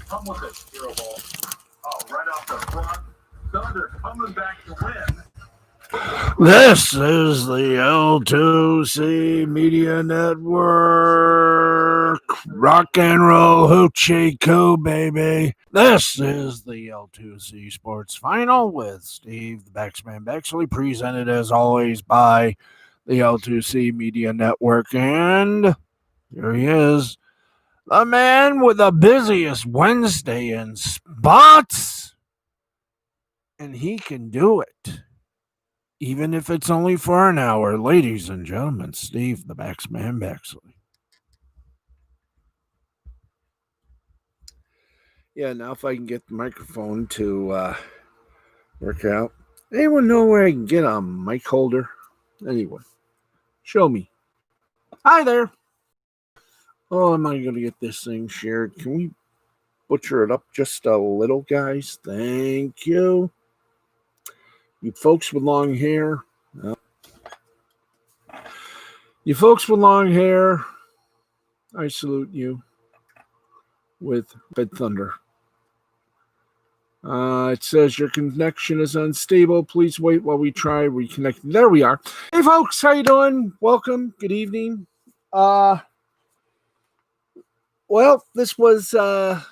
come with it, Hero Ball. Right off the front. Thunder coming back to win. This is the L2C Media Network. Rock and roll hoochie coo, baby. This is the L2C Sports Final with Steve the Baxman Bexley, presented as always by the L2C Media Network. And here he is, the man with the busiest Wednesday in spots. And he can do it, even if it's only for an hour. Ladies and gentlemen, Steve the Baxman Bexley. Yeah, now if I can get the microphone to work out. Anyone know where I can get a mic holder? Anyway, show me. Hi there. Oh, am I going to get this thing shared? Can we butcher it up just a little, guys? Thank you. You folks with long hair. You folks with long hair, I salute you with red thunder. It says your connection is unstable. Please wait while we try reconnecting. There we are. Hey, folks, how you doing? Welcome. Good evening. Well, this was a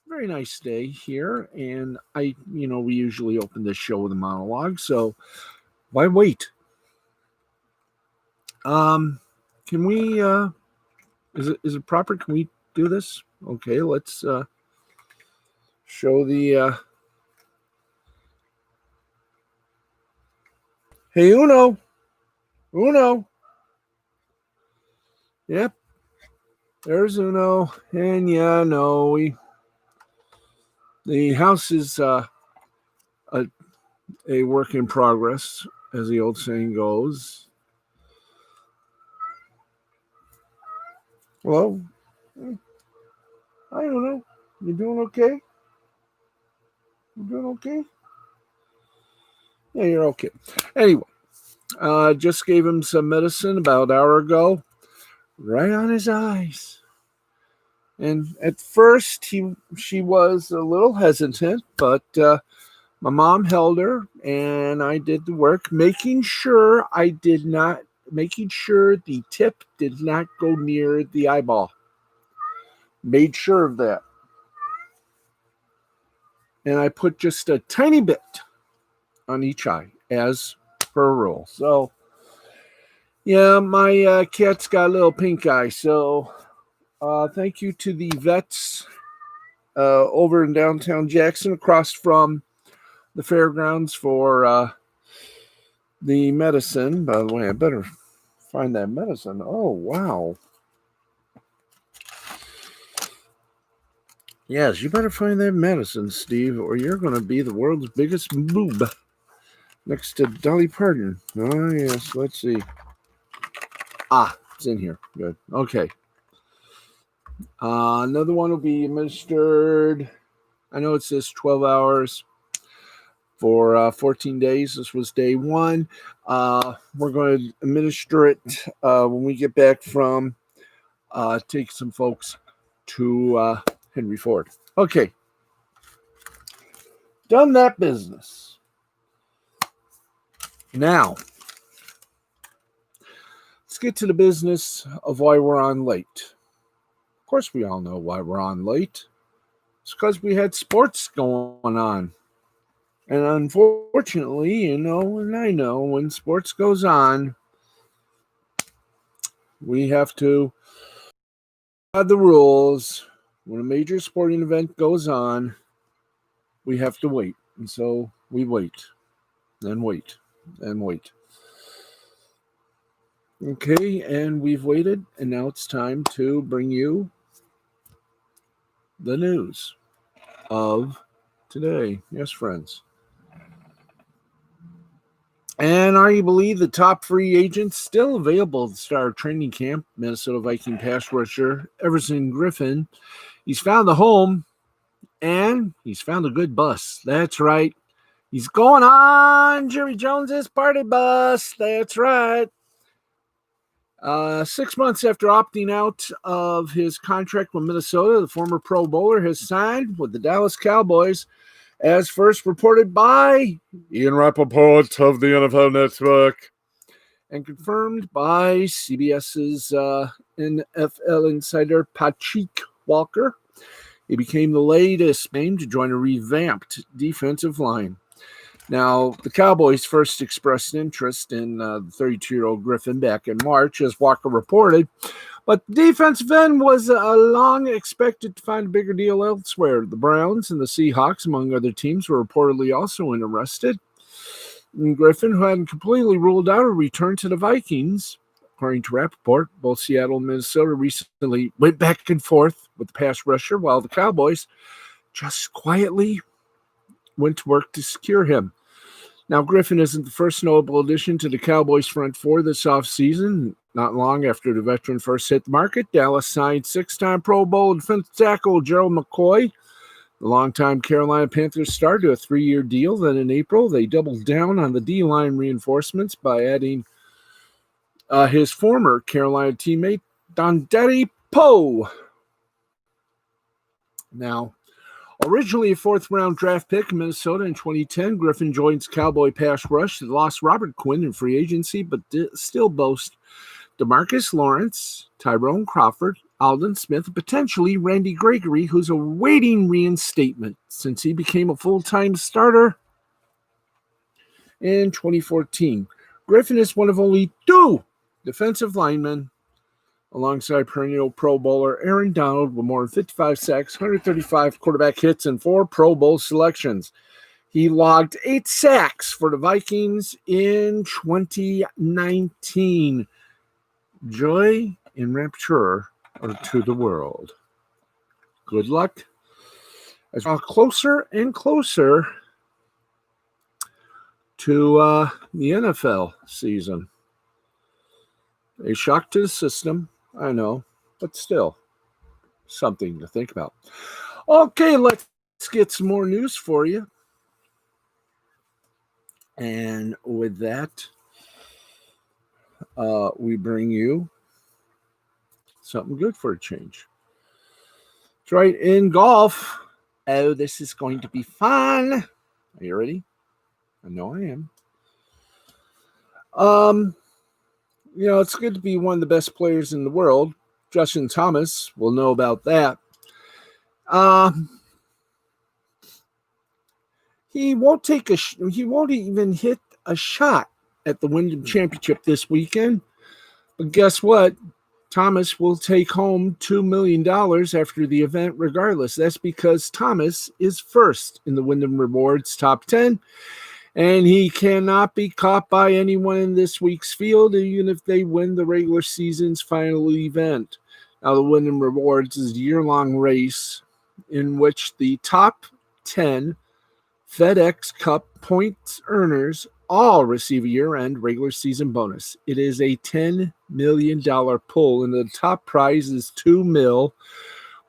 very nice day here, and we usually open this show with a monologue, so why wait? Can we? Is it proper? Can we do this? Okay, let's show the. Hey, Uno. Yep, there's Uno, and yeah, no, the house is a work in progress, as the old saying goes. Hello? I don't know. You doing okay? Yeah, you're okay. Anyway, just gave him some medicine about an hour ago, right on his eyes. And at first, she was a little hesitant, but my mom held her, and I did the work, making sure the tip did not go near the eyeball. Made sure of that. And I put just a tiny bit on each eye, as per rule. So, yeah, my cat's got a little pink eye. So, thank you to the vets over in downtown Jackson, across from the fairgrounds, for the medicine. By the way, I better find that medicine. Oh, wow. Yes, you better find that medicine, Steve, or you're going to be the world's biggest boob next to Dolly Parton. Oh, yes, let's see. It's in here. Good. Okay. Another one will be administered, I know it says 12 hours for 14 days. This was day one. We're going to administer it when we get back from take some folks to Henry Ford. Okay. Done that business. Now, let's get to the business of why we're on late. Of course, we all know why we're on late. It's because we had sports going on. And unfortunately, and I know, when sports goes on, we have to have the rules. When a major sporting event goes on, we have to wait. And so we wait, and wait, and wait. Okay, and we've waited, and now it's time to bring you the news of today. Yes, friends. And arguably the top free agent still available to start training camp, Minnesota Viking pass rusher Everson Griffin. He's found a home, and he's found a good bus. That's right. He's going on Jerry Jones's party bus. That's right. 6 months after opting out of his contract with Minnesota, the former Pro Bowler has signed with the Dallas Cowboys, as first reported by Ian Rappaport of the NFL Network and confirmed by CBS's NFL insider Patrick Walker. He became the latest name to join a revamped defensive line. Now, the Cowboys first expressed interest in the 32-year-old Griffin back in March, as Walker reported, but the defensive end was long expected to find a bigger deal elsewhere. The Browns and the Seahawks, among other teams, were reportedly also interested. And Griffin, who hadn't completely ruled out a return to the Vikings, according to Rappaport, both Seattle and Minnesota recently went back and forth with the pass rusher, while the Cowboys just quietly went to work to secure him. Now, Griffin isn't the first notable addition to the Cowboys' front four this offseason. Not long after the veteran first hit the market, Dallas signed six-time Pro Bowl defensive tackle Gerald McCoy. The longtime Carolina Panthers started to a 3-year deal. Then in April, they doubled down on the D-line reinforcements by adding his former Carolina teammate, Donderi Poe. Now, originally a fourth-round draft pick in Minnesota in 2010, Griffin joins Cowboy pass rush that lost Robert Quinn in free agency, but still boasts DeMarcus Lawrence, Tyrone Crawford, Aldon Smith, and potentially Randy Gregory, who's awaiting reinstatement since he became a full-time starter in 2014. Griffin is one of only 2 defensive linemen alongside perennial Pro Bowler Aaron Donald with more than 55 sacks, 135 quarterback hits, and 4 Pro Bowl selections. He logged 8 sacks for the Vikings in 2019. Joy and rapture to the world. Good luck as we draw closer and closer to the NFL season. A shock to the system, I know, but still something to think about. Okay, let's get some more news for you. And with that, we bring you something good for a change. That's right, in golf. Oh, this is going to be fun. Are you ready? I know I am. It's good to be one of the best players in the world. Justin Thomas will know about that. He won't even hit a shot at the Wyndham Championship this weekend. But guess what? Thomas will take home $2 million after the event regardless. That's because Thomas is first in the Wyndham Rewards top 10, and he cannot be caught by anyone in this week's field, even if they win the regular season's final event. Now, the Wyndham Rewards is a year-long race in which the top 10 FedEx Cup points earners all receive a year-end regular season bonus. It is a $10 million pool, and the top prize is $2 million,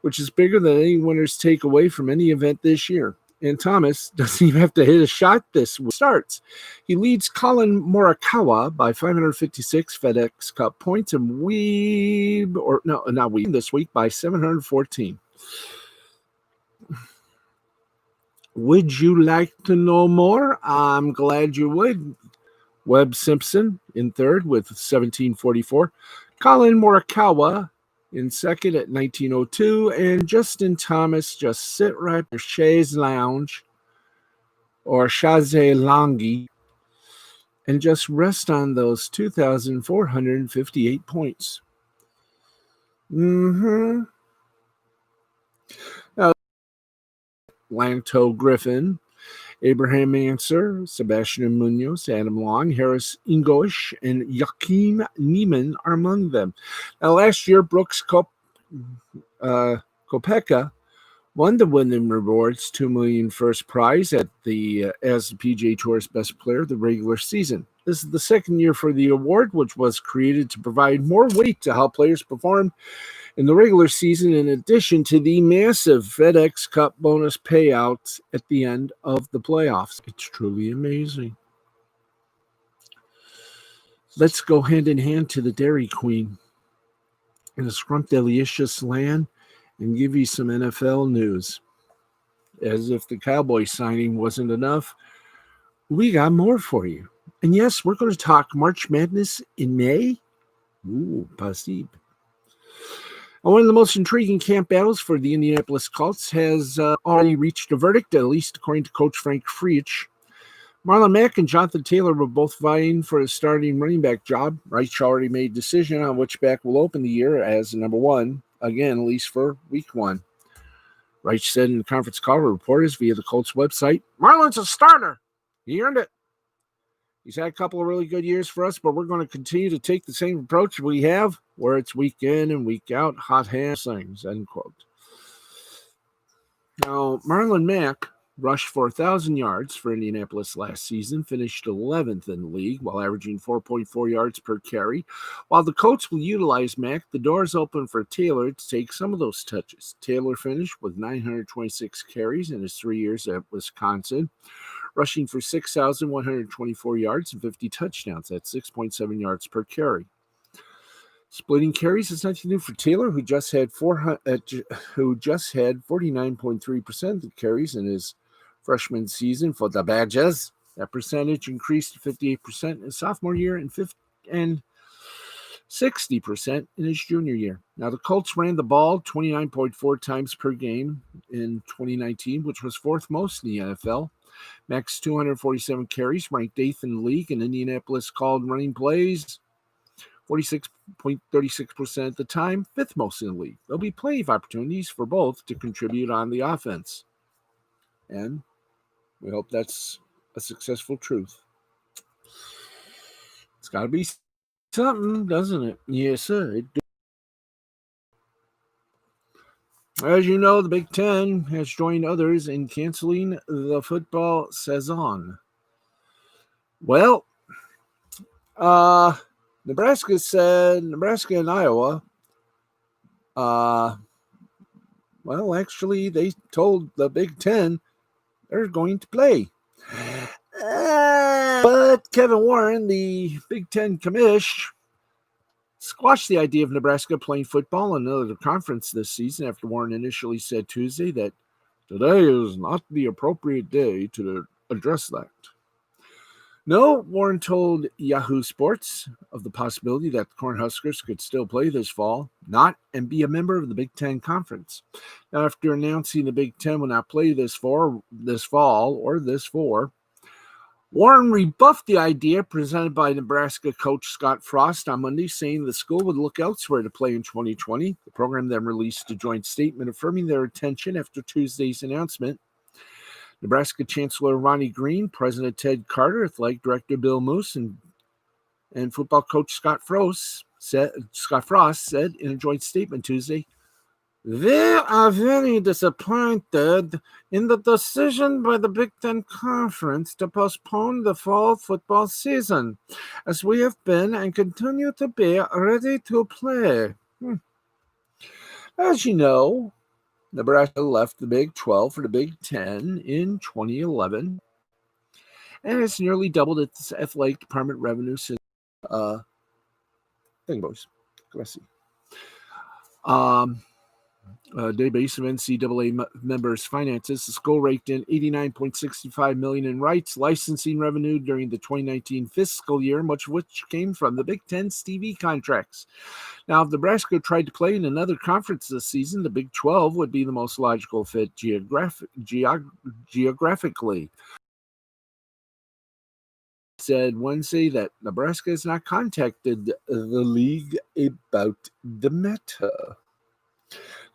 which is bigger than any winners take away from any event this year. And Thomas doesn't even have to hit a shot this week. Starts. He leads Colin Morikawa by 556 FedEx Cup points and this week by 714. Would you like to know more? I'm glad you would. Webb Simpson in third with 1744. Colin Morikawa in second at 1902. And Justin Thomas just sit right at Chaise Lounge or Chaise Longue and just rest on those 2,458 points. Now, Lanto Griffin, Abraham Answer, Sebastian Munoz, Adam Long, Harris English, and Joaquin Neiman are among them. Now, last year, Brooks Koepka won the Wyndham Rewards $2 million first prize as the PGA Tour's best player of the regular season. This is the second year for the award, which was created to provide more weight to how players perform in the regular season, in addition to the massive FedEx Cup bonus payouts at the end of the playoffs. It's truly amazing. Let's go hand in hand to the Dairy Queen in a scrumptious land and give you some NFL news. As if the Cowboys signing wasn't enough, we got more for you. And yes, we're going to talk March Madness in May. Ooh, possible. One of the most intriguing camp battles for the Indianapolis Colts has already reached a verdict, at least according to Coach Frank Freach. Marlon Mack and Jonathan Taylor were both vying for a starting running back job. Reich already made a decision on which back will open the year as number one, again, at least for week one. Reich said in a conference call to reporters via the Colts website, "Marlon's a starter. He earned it. He's had a couple of really good years for us, but we're going to continue to take the same approach we have, where it's week in and week out, hot hand things," end quote. Now, Marlon Mack rushed for 1,000 yards for Indianapolis last season, finished 11th in the league while averaging 4.4 yards per carry. While the Colts will utilize Mack, the door is open for Taylor to take some of those touches. Taylor finished with 926 carries in his 3 years at Wisconsin, rushing for 6,124 yards and 50 touchdowns at 6.7 yards per carry. Splitting carries is nothing new for Taylor, who just had 49.3% of the carries in his freshman season for the Badgers. That percentage increased to 58% in his sophomore year and 60% in his junior year. Now, the Colts ran the ball 29.4 times per game in 2019, which was fourth most in the NFL. Mack's 247 carries ranked 8th in the league, and Indianapolis called running plays 46.36% of the time, 5th most in the league. There'll be plenty of opportunities for both to contribute on the offense. And we hope that's a successful truth. It's got to be something, doesn't it? Yes, sir. It do. As you know, the Big Ten has joined others in canceling the football season. Well, Nebraska and Iowa, actually, they told the Big Ten they're going to play. But Kevin Warren, the Big Ten commish, squashed the idea of Nebraska playing football in another conference this season after Warren initially said Tuesday that today is not the appropriate day to address that. No, Warren told Yahoo Sports of the possibility that the Cornhuskers could still play this fall, not and be a member of the Big Ten Conference. Now, after announcing the Big Ten will not play this fall, Warren rebuffed the idea presented by Nebraska coach Scott Frost on Monday, saying the school would look elsewhere to play in 2020. The program then released a joint statement affirming their intention after Tuesday's announcement. Nebraska Chancellor Ronnie Green, President Ted Carter, Athletic Director Bill Moose, and football coach Scott Frost said in a joint statement Tuesday, "They are very disappointed in the decision by the Big Ten Conference to postpone the fall football season, as we have been and continue to be ready to play." As you know, Nebraska left the Big 12 for the Big 10 in 2011 and has nearly doubled its athletic department revenue since database of NCAA members' finances. The school raked in $89.65 million in rights licensing revenue during the 2019 fiscal year, much of which came from the Big Ten's TV contracts. Now, if Nebraska tried to play in another conference this season, the Big 12 would be the most logical fit geographically. Said Wednesday that Nebraska has not contacted the league about the matter.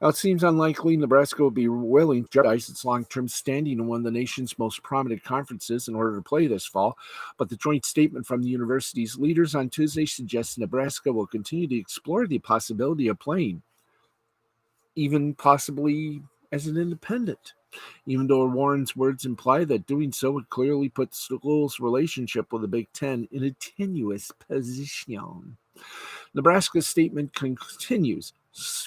Now, it seems unlikely Nebraska will be willing to jeopardize its long-term standing in one of the nation's most prominent conferences in order to play this fall, but the joint statement from the university's leaders on Tuesday suggests Nebraska will continue to explore the possibility of playing, even possibly as an independent, even though Warren's words imply that doing so would clearly put the school's relationship with the Big Ten in a tenuous position. Nebraska's statement continues.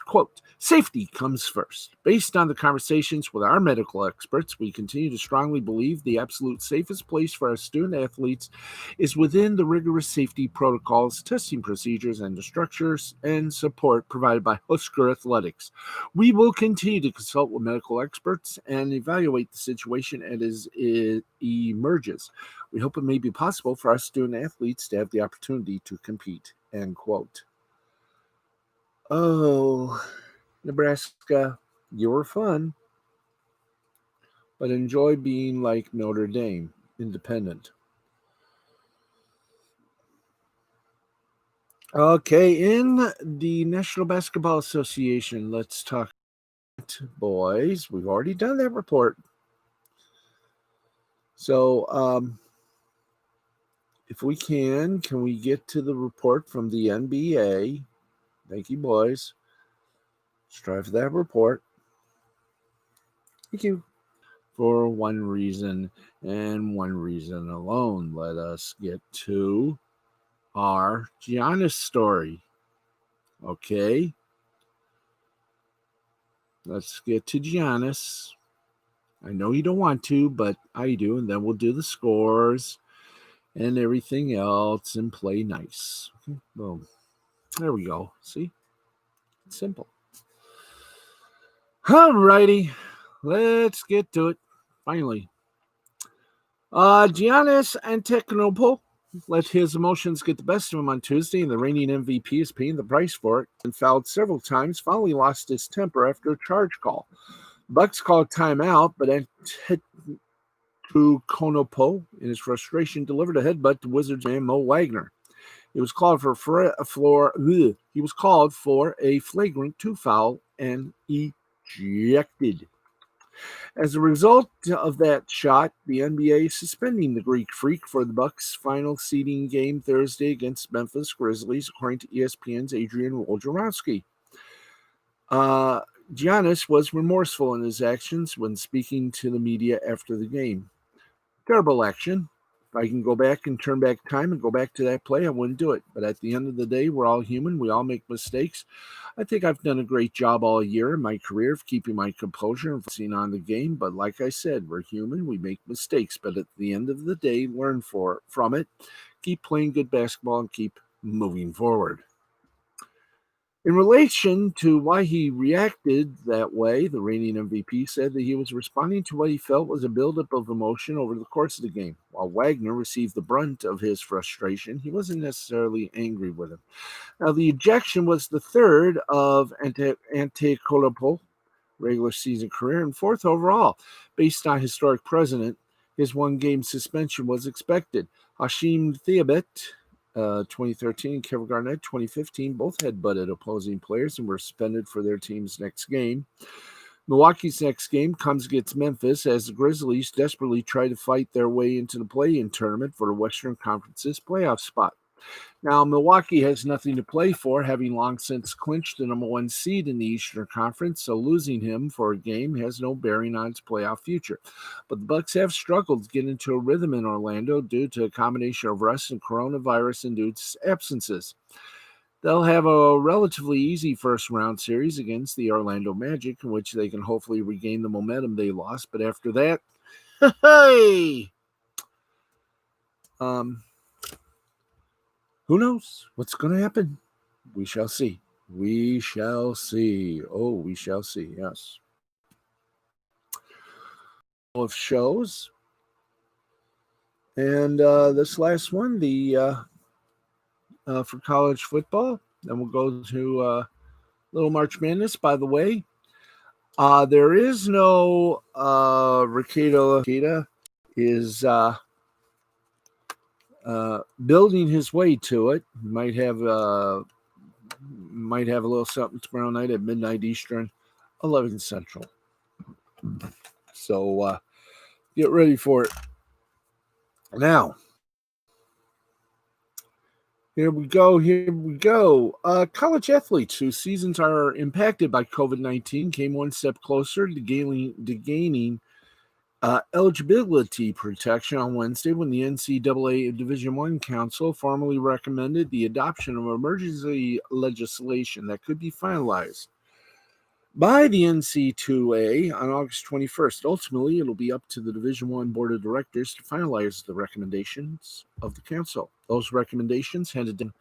Quote, safety comes first. Based on the conversations with our medical experts, we continue to strongly believe the absolute safest place for our student athletes is within the rigorous safety protocols, testing procedures, and the structures and support provided by Husker Athletics. We will continue to consult with medical experts and evaluate the situation as it emerges. We hope it may be possible for our student athletes to have the opportunity to compete, end quote. Oh, Nebraska, you were fun, but enjoy being like Notre Dame, independent. Okay, in the National Basketball Association, let's talk boys. We've already done that report. So, if we can we get to the report from the NBA? Thank you, boys. Strive for that report. Thank you. For one reason and one reason alone, let us get to our Giannis story. Okay. Let's get to Giannis. I know you don't want to, but I do, and then we'll do the scores and everything else and play nice. Okay, boom. There we go. See? It's simple. Alrighty. Let's get to it. Finally. Giannis Antetokounmpo let his emotions get the best of him on Tuesday, and the reigning MVP is paying the price for it and fouled several times, finally lost his temper after a charge call. Bucks called timeout, but Antetokounmpo, in his frustration, delivered a headbutt to Wizards man Mo Wagner. He was called for a flagrant 2 foul and ejected. As a result of that shot, the NBA is suspending the Greek Freak for the Bucks' final seeding game Thursday against Memphis Grizzlies, according to ESPN's Adrian Wojnarowski. Giannis was remorseful in his actions when speaking to the media after the game. Terrible action. If I can go back and turn back time and go back to that play, I wouldn't do it. But at the end of the day, we're all human. We all make mistakes. I think I've done a great job all year in my career of keeping my composure and focusing on the game. But like I said, we're human. We make mistakes. But at the end of the day, learn from it. Keep playing good basketball and keep moving forward. In relation to why he reacted that way, the reigning MVP said that he was responding to what he felt was a buildup of emotion over the course of the game. While Wagner received the brunt of his frustration, he wasn't necessarily angry with him. Now, the ejection was the third of Antetokounmpo's regular season career and fourth overall. Based on historic precedent, his one-game suspension was expected. Hashim Thabeet, 2013, and Kevin Garnett, 2015, both headbutted opposing players and were suspended for their team's next game. Milwaukee's next game comes against Memphis as the Grizzlies desperately try to fight their way into the play-in tournament for the Western Conference's playoff spot. Now, Milwaukee has nothing to play for, having long since clinched the number 1 seed in the Eastern Conference, so losing him for a game has no bearing on its playoff future. But the Bucks have struggled to get into a rhythm in Orlando due to a combination of rust and coronavirus-induced absences. They'll have a relatively easy first-round series against the Orlando Magic, in which they can hopefully regain the momentum they lost. But after that, hey! Who knows what's going to happen? We shall see. We shall see. Oh, we shall see. Yes. Of shows. And this last one, for college football. Then we'll go to Little March Madness, by the way. There is no Ricada is building his way to it. Might have a little something tomorrow night at midnight Eastern, 11 Central. So get ready for it. Now, here we go. College athletes whose seasons are impacted by COVID-19 came one step closer to gaining eligibility protection on Wednesday when the NCAA Division I Council formally recommended the adoption of emergency legislation that could be finalized by the NC2A on August 21st. Ultimately, it'll be up to the Division I Board of Directors to finalize the recommendations of the council. Those recommendations handed down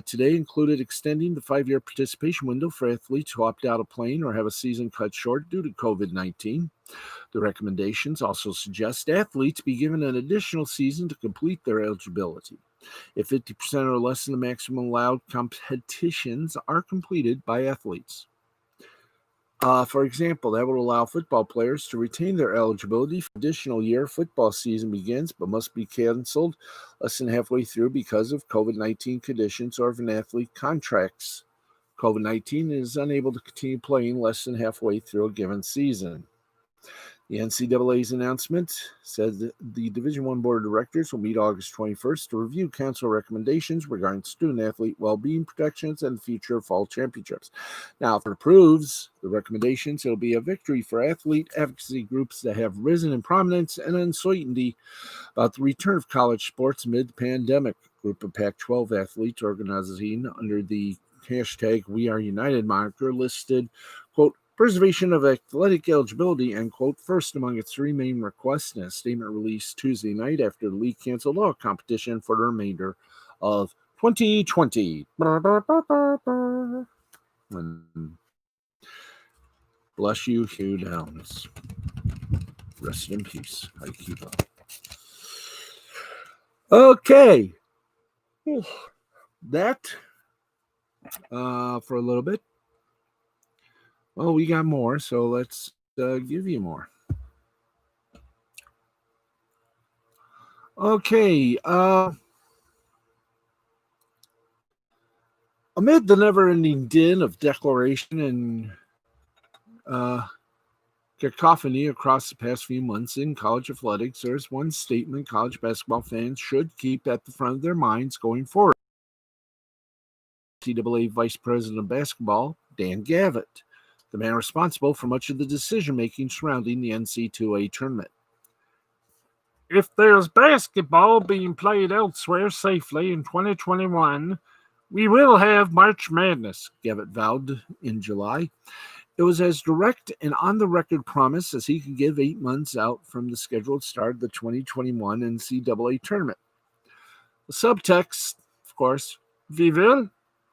today included extending the 5-year participation window for athletes who opt out of playing or have a season cut short due to COVID-19. The recommendations also suggest athletes be given an additional season to complete their eligibility. If 50% or less of the maximum allowed competitions are completed by athletes. For example, that would allow football players to retain their eligibility for an additional year. Football season begins, but must be canceled less than halfway through because of COVID-19 conditions or if an athlete contracts COVID-19 and is unable to continue playing less than halfway through a given season. The NCAA's announcement said that the Division I Board of Directors will meet August 21st to review council recommendations regarding student-athlete well-being protections and the future of fall championships. Now, if it approves the recommendations, it'll be a victory for athlete advocacy groups that have risen in prominence and uncertainty about the return of college sports amid the pandemic. A group of Pac-12 athletes organizing under the hashtag We Are United moniker listed, quote, preservation of athletic eligibility, end quote, first among its 3 main requests in a statement released Tuesday night after the league canceled all competition for the remainder of 2020. And bless you, Hugh Downs. Rest in peace. I keep up. Okay. That for a little bit. Well, we got more, so let's give you more. Okay. Amid the never-ending din of declaration and cacophony across the past few months in college athletics, there's one statement college basketball fans should keep at the front of their minds going forward. NCAA Vice President of Basketball, Dan Gavitt, the man responsible for much of the decision-making surrounding the NC2A tournament. If there's basketball being played elsewhere safely in 2021, we will have March Madness, Gavitt vowed in July. It was as direct and on-the-record promise as he could give 8 months out from the scheduled start of the 2021 NCAA tournament. The subtext, of course, we will,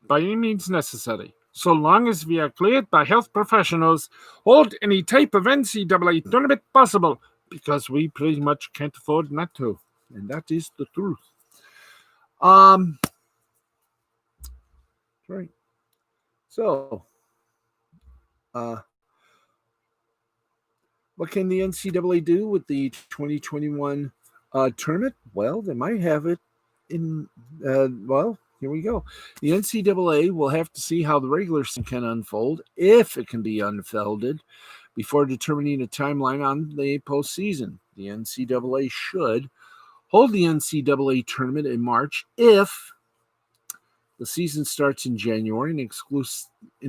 by any means necessary, so long as we are cleared by health professionals, hold any type of NCAA tournament possible, because we pretty much can't afford not to. And that is the truth. Right. So, what can the NCAA do with the 2021 tournament? Well, they might have it in, here we go. The NCAA will have to see how the regular season can unfold, if it can be unfolded, before determining a timeline on the postseason. The NCAA should hold the NCAA tournament in March if the season starts in January and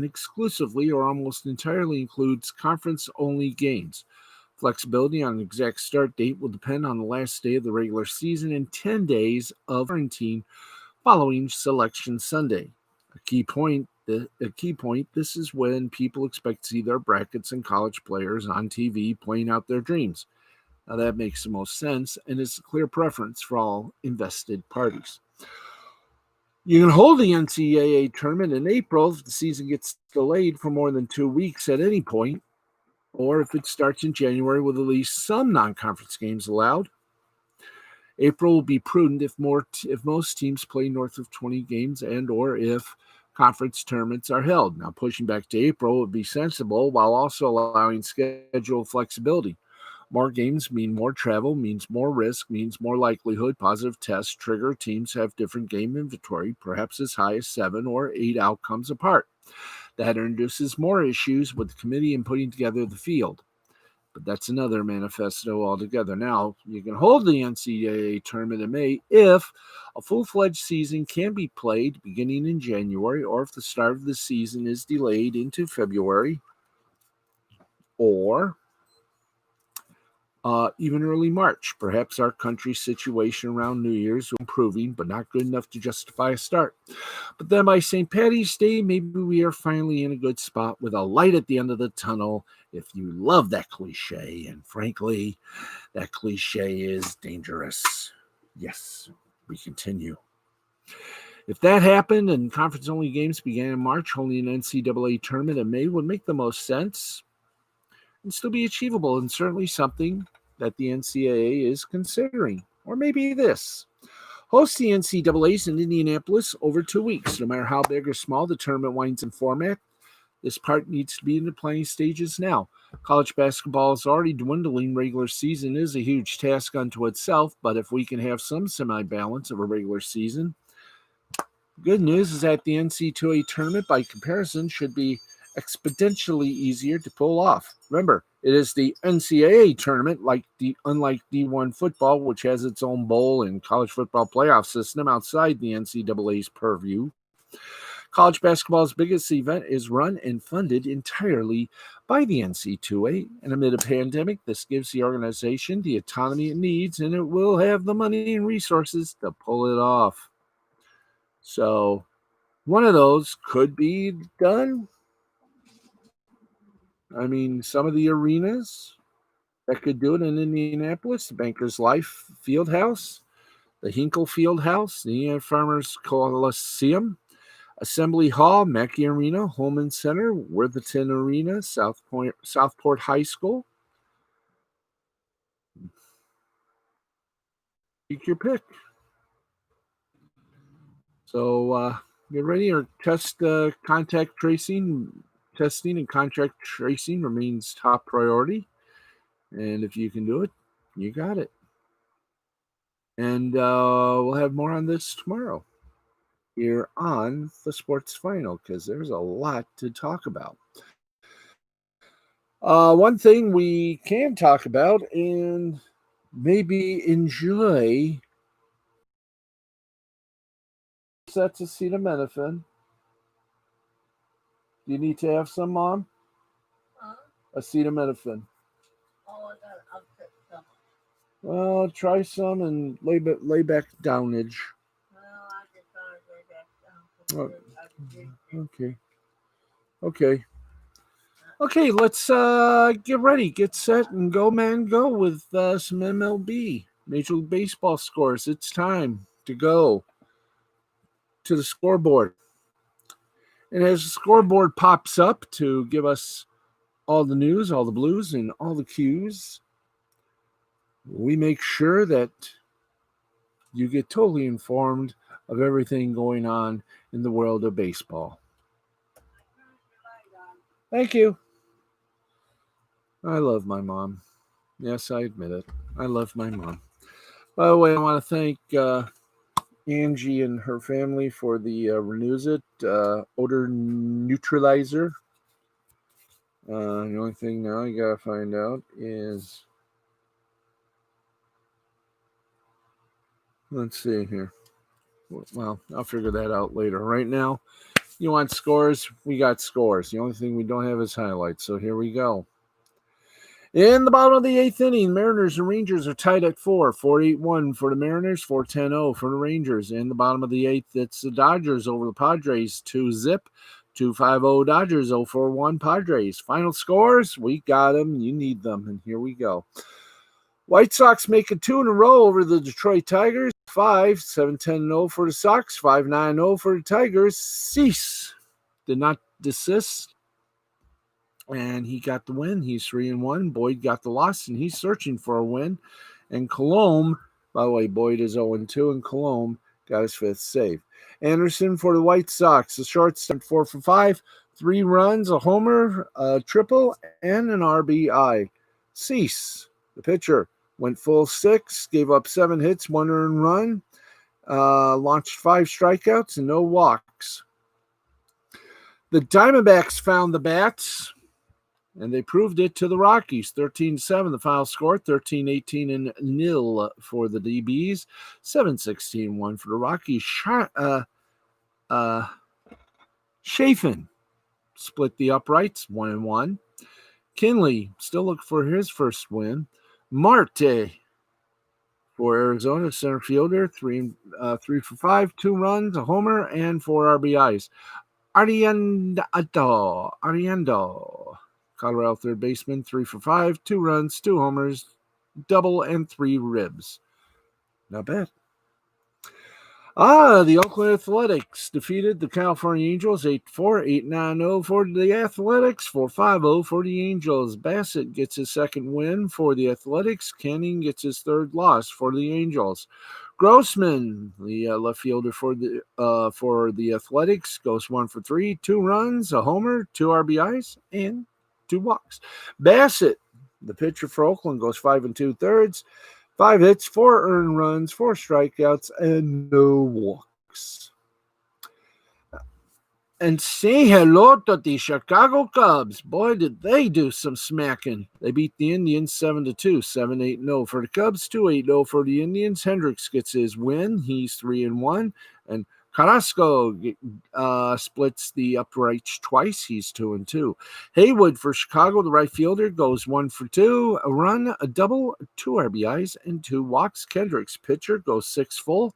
exclusively or almost entirely includes conference-only games. Flexibility on an exact start date will depend on the last day of the regular season and 10 days of quarantine following Selection Sunday. A key point, this is when people expect to see their brackets and college players on TV playing out their dreams. Now that makes the most sense and is a clear preference for all invested parties. You can hold the NCAA tournament in April if the season gets delayed for more than 2 weeks at any point, or if it starts in January with at least some non-conference games allowed. April will be prudent if most teams play north of 20 games and or if conference tournaments are held. Now, pushing back to April would be sensible while also allowing schedule flexibility. More games mean more travel, means more risk, means more likelihood positive tests trigger teams have different game inventory, perhaps as high as 7 or 8 outcomes apart. That introduces more issues with the committee in putting together the field. But that's another manifesto altogether. Now, you can hold the NCAA tournament in May if a full-fledged season can be played beginning in January, or if the start of the season is delayed into February, or even early March. Perhaps our country's situation around New Year's was improving, but not good enough to justify a start. But then by St. Patty's Day, maybe we are finally in a good spot with a light at the end of the tunnel, if you love that cliche. And frankly, that cliche is dangerous. Yes, we continue. If that happened and conference-only games began in March, holding an NCAA tournament in May would make the most sense and still be achievable, and certainly something that the NCAA is considering. Or maybe this. Host the NCAAs in Indianapolis over 2 weeks. No matter how big or small the tournament winds in format, this part needs to be in the planning stages now. College basketball is already dwindling. Regular season is a huge task unto itself, but if we can have some semi-balance of a regular season, good news is that the NC2A tournament, by comparison, should be exponentially easier to pull off. Remember, it is the NCAA tournament, unlike D1 football, which has its own bowl and college football playoff system outside the NCAA's purview. College basketball's biggest event is run and funded entirely by the NC2A, and amid a pandemic, this gives the organization the autonomy it needs, and it will have the money and resources to pull it off. So, one of those could be done. I mean, some of the arenas that could do it in Indianapolis, the Bankers Life Fieldhouse, the Hinkle Fieldhouse, the Indiana Farmers Coliseum, Assembly Hall, Mackey Arena, Holman Center, Worthington Arena, Southport High School. Take your pick. So get ready. Or contact tracing. Testing and contact tracing remains top priority. And if you can do it, you got it. And we'll have more on this tomorrow here on the Sports Final, because there's a lot to talk about. One thing we can talk about and maybe enjoy sets of acetaminophen. Do you need to have some, Mom? Acetaminophen. I'll take some. Well, try some and lay back downage. Well, I just thought I'd lay back down. Okay, let's get ready, get set, and go, man, go with some MLB, Major League Baseball scores. It's time to go to the scoreboard. And as the scoreboard pops up to give us all the news, all the blues, and all the cues, we make sure that you get totally informed of everything going on in the world of baseball. Thank you. I love my mom. Yes, I admit it. I love my mom. By the way, I want to thank Angie and her family for the Renewsit odor neutralizer. The only thing now you got to find out is, let's see here. Well, I'll figure that out later. Right now, you want scores? We got scores. The only thing we don't have is highlights. So here we go. In the bottom of the eighth inning, Mariners and Rangers are tied at 4-8-1 for the Mariners, 4-10-0 for the Rangers. In the bottom of the eighth, it's the Dodgers over the Padres, 2-0, 2-5-0 Dodgers, 0-4-1 Padres. Final scores, we got them, you need them, and here we go. White Sox make it 2 in a row over the Detroit Tigers, 7-10-0 for the Sox, 5-9-0 for the Tigers. Cease did not desist. And he got the win. He's 3-1. Boyd got the loss, and he's searching for a win. And Colomb, by the way, Boyd is 0-2, and Colomb got his fifth save. Anderson for the White Sox, the shortstop, 4 for 5, 3 runs, a homer, a triple, and an RBI. Cease, the pitcher, went full 6, gave up 7 hits, 1 earned run, launched 5 strikeouts, and no walks. The Diamondbacks found the bats, and they proved it to the Rockies. 13-7, the final score. 13-18 and nil for the DBs. 7-16-1 for the Rockies. Chafin split the uprights, 1-1. Kinley still looking for his first win. Marte for Arizona, center fielder, 3 for 5, 2 runs, a homer, and 4 RBIs. Ariando, Colorado third baseman, 3 for 5, 2 runs, 2 homers, double, and 3 ribs. Not bad. The Oakland Athletics defeated the California Angels 8-4, 8-9-0 for the Athletics, 4-5-0 for the Angels. Bassett gets his second win for the Athletics. Canning gets his third loss for the Angels. Grossman, the left fielder for the Athletics, goes 1 for 3, 2 runs, a homer, 2 RBIs, and 2 walks. Bassett, the pitcher for Oakland, goes 5 2/3. 5 hits, 4 earned runs, 4 strikeouts, and no walks. And say hello to the Chicago Cubs. Boy, did they do some smacking. They beat the Indians 7-2, 7-8-0 for the Cubs, 2-8-0 for the Indians. Hendricks gets his win. He's 3-1. And Carrasco splits the uprights twice. He's 2-2. Haywood for Chicago, the right fielder, goes 1 for 2, a run, a double, 2 RBIs, and 2 walks. Kendricks, pitcher, goes 6 full,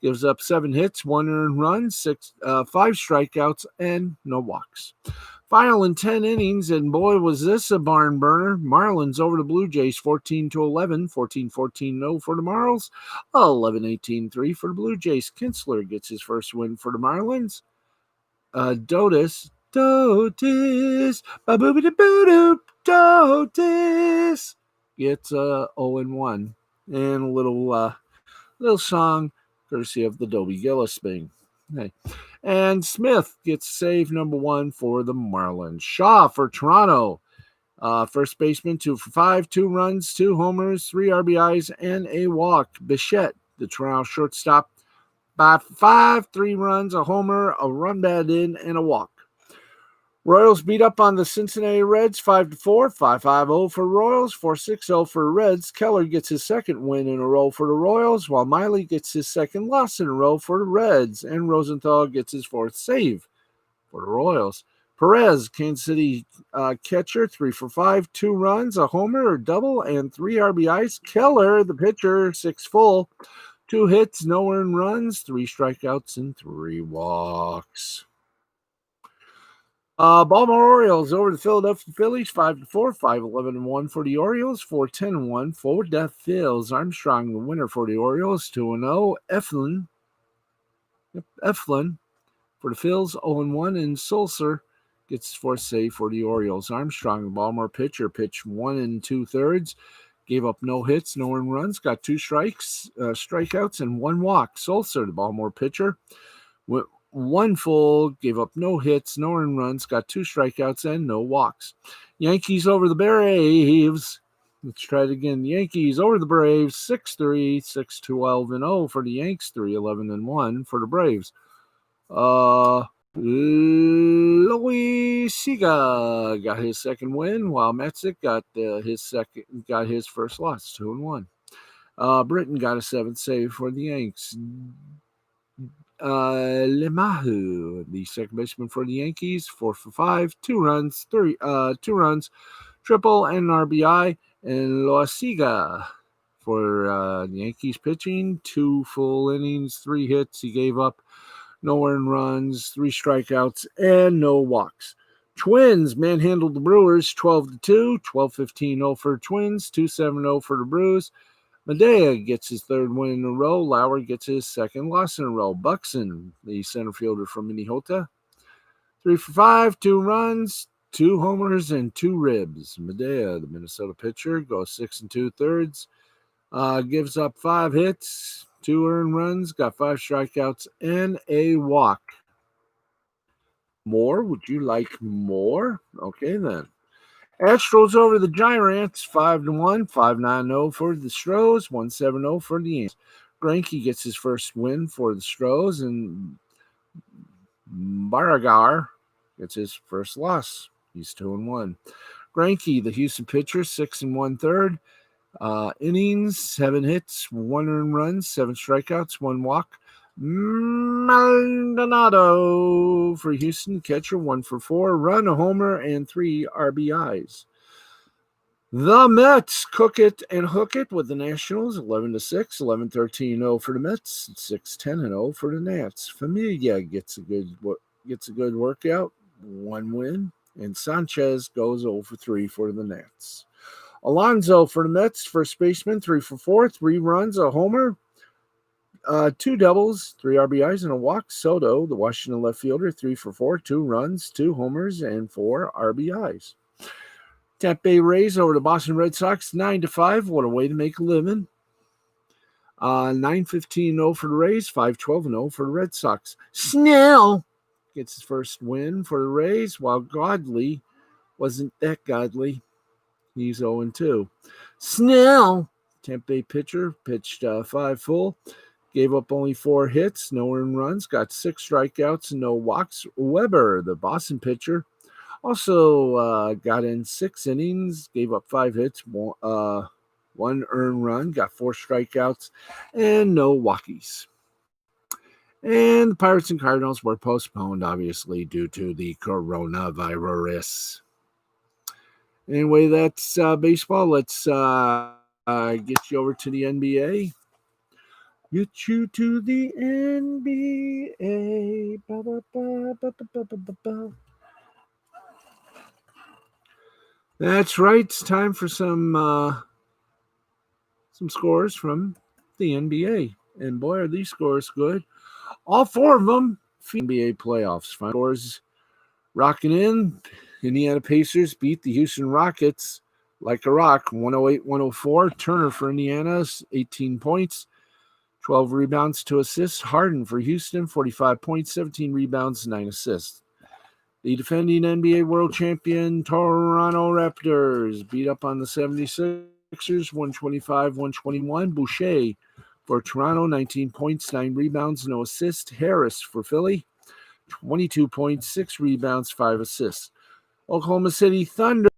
gives up 7 hits, 1 earned run, 5 strikeouts, and no walks. Final in 10 innings, and boy, was this a barn burner. Marlins over the Blue Jays 14-11, 14-14-0 for the Marlins, 11-18-3 for the Blue Jays. Kinsler gets his first win for the Marlins. Dotis, Dotis gets 0-1. And a little song courtesy of the Dobie Gillis thing. Hey. And Smith gets save number 1 for the Marlins. Shaw for Toronto. First baseman, 2 for 5, 2 runs, 2 homers, 3 RBIs, and a walk. Bichette, the Toronto shortstop, 5 for 5, 3 runs, a homer, a run batted in, and a walk. Royals beat up on the Cincinnati Reds 5-4, 5-5-0 for Royals, 4-6-0 for Reds. Keller gets his second win in a row for the Royals, while Miley gets his second loss in a row for the Reds, and Rosenthal gets his 4th save for the Royals. Perez, Kansas City catcher, 3 for 5, 2 runs, a homer, a double, and 3 RBIs. Keller, the pitcher, 6 full, 2 hits, no earned runs, 3 strikeouts, and 3 walks. Baltimore Orioles over the Philadelphia Phillies, 5-4, 5-11-1 for the Orioles, 4-10-1 for the Phils. Armstrong, the winner for the Orioles, 2-0. Eflin for the Phils, 0-1, and Sulcer gets his 4th save for the Orioles. Armstrong, the Baltimore pitcher, pitched 1 2/3, gave up no hits, no earned runs, got 2 strikeouts, and 1 walk. Sulcer, the Baltimore pitcher, went 1 full, gave up no hits, no earned runs, got 2 strikeouts, and no walks. Yankees over the Braves. Let's try it again. The Yankees over the Braves, 6-3, 6-12-0 for the Yanks, 3-11-1 for the Braves. Louis Siga got his second win, while Metzik got his first loss, 2-1. Britton got a 7th save for the Yanks. Lemahu, the second baseman for the Yankees, 4 for 5, 2 runs, 2 runs, triple, and an RBI. And Loasiga for the Yankees pitching, 2 full innings, 3 hits. He gave up no earned runs, 3 strikeouts, and no walks. Twins manhandled the Brewers 12-2, 12-15-0 for the Twins, 2-7-0 for the Brews. Medea gets his 3rd win in a row. Lauer gets his 2nd loss in a row. Buxton, the center fielder from Minnesota, 3 for 5, 2 runs, 2 homers, and 2 ribs. Medea, the Minnesota pitcher, goes 6 2/3, gives up 5 hits, 2 earned runs, got 5 strikeouts, and a walk. More? Would you like more? Okay, then. Astros over the Giants, 5-1, 5-9-0 for the Stros, 1-7-0 for the Yankees. Greinke gets his first win for the Stros, and Baragar gets his first loss. He's 2-1. Greinke, the Houston pitcher, 6 1/3 innings, 7 hits, 1 earned run, 7 strikeouts, 1 walk. Maldonado for Houston, catcher, 1 for 4, run, a homer, and 3 RBIs. The Mets cook it and hook it with the Nationals 11-6, 11-13-0 for the Mets, 6-10-0 for the Nats. Familia gets a good workout, 1 win, and Sanchez goes 0 for 3 for the Nats. Alonso for the Mets, first baseman, 3 for 4, 3 runs, a homer, 2 doubles, 3 RBIs, and a walk. Soto, the Washington left fielder, 3 for 4, 2 runs, 2 homers, and 4 RBIs. Tampa Bay Rays over the Boston Red Sox, 9-5. What a way to make a living. 9-15-0 for the Rays, 5-12-0 for the Red Sox. Snell gets his first win for the Rays, while Godley wasn't that godly. He's 0-2. Snell, Tampa Bay pitcher, pitched 5 full, gave up only 4 hits, no earned runs, got 6 strikeouts and no walks. Weber, the Boston pitcher, also got in 6 innings, gave up 5 hits, 1 earned run, got 4 strikeouts, and no walkies. And the Pirates and Cardinals were postponed, obviously, due to the coronavirus. Anyway, that's baseball. Let's get you over to the NBA. Get you to the NBA. Ba, ba, ba, ba, ba, ba, ba, ba. That's right. It's time for some scores from the NBA. And boy, are these scores good. All 4 of them NBA playoffs. Final scores rocking in. Indiana Pacers beat the Houston Rockets like a rock, 108-104. Turner for Indiana, 18 points, 12 rebounds, 2 assists. Harden for Houston, 45 points, 17 rebounds, 9 assists. The defending NBA world champion Toronto Raptors beat up on the 76ers, 125-121. Boucher for Toronto, 19 points, 9 rebounds, no assists. Harris for Philly, 22 points, 6 rebounds, 5 assists. Oklahoma City Thunder.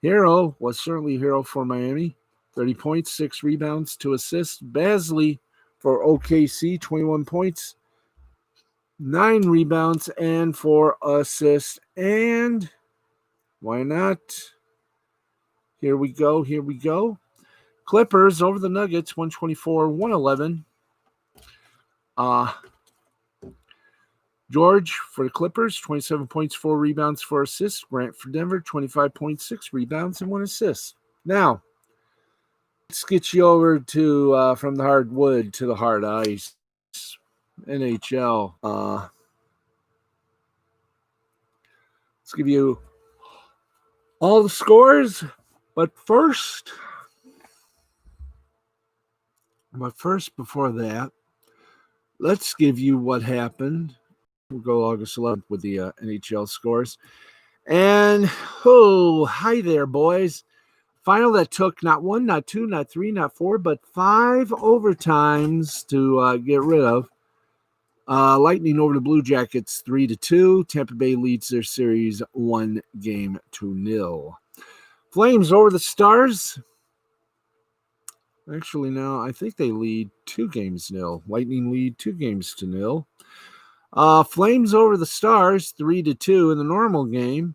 Hero was certainly a hero for Miami, 30 points, 6 rebounds, 2 assists. Basley for OKC, 21 points, 9 rebounds, and 4 assists. And why not? Here we go. Clippers over the Nuggets, 124-111. George for the Clippers, 27 points, 4 rebounds, 4 assists. Grant for Denver, 25 points, 6 rebounds, and 1 assist. Now, let's get you over to from the hardwood to the hard ice. NHL. Let's give you all the scores, but first, before that, let's give you what happened. We'll go August 11th with the NHL scores. And, hi there, boys. Final that took not 1, not 2, not 3, not 4, but 5 overtimes to get rid of. Lightning over the Blue Jackets 3-2. Tampa Bay leads their series 1-0. Flames over the Stars. Actually, now I think they lead 2-0. Lightning lead 2-0. Flames over the Stars 3-2 in the normal game.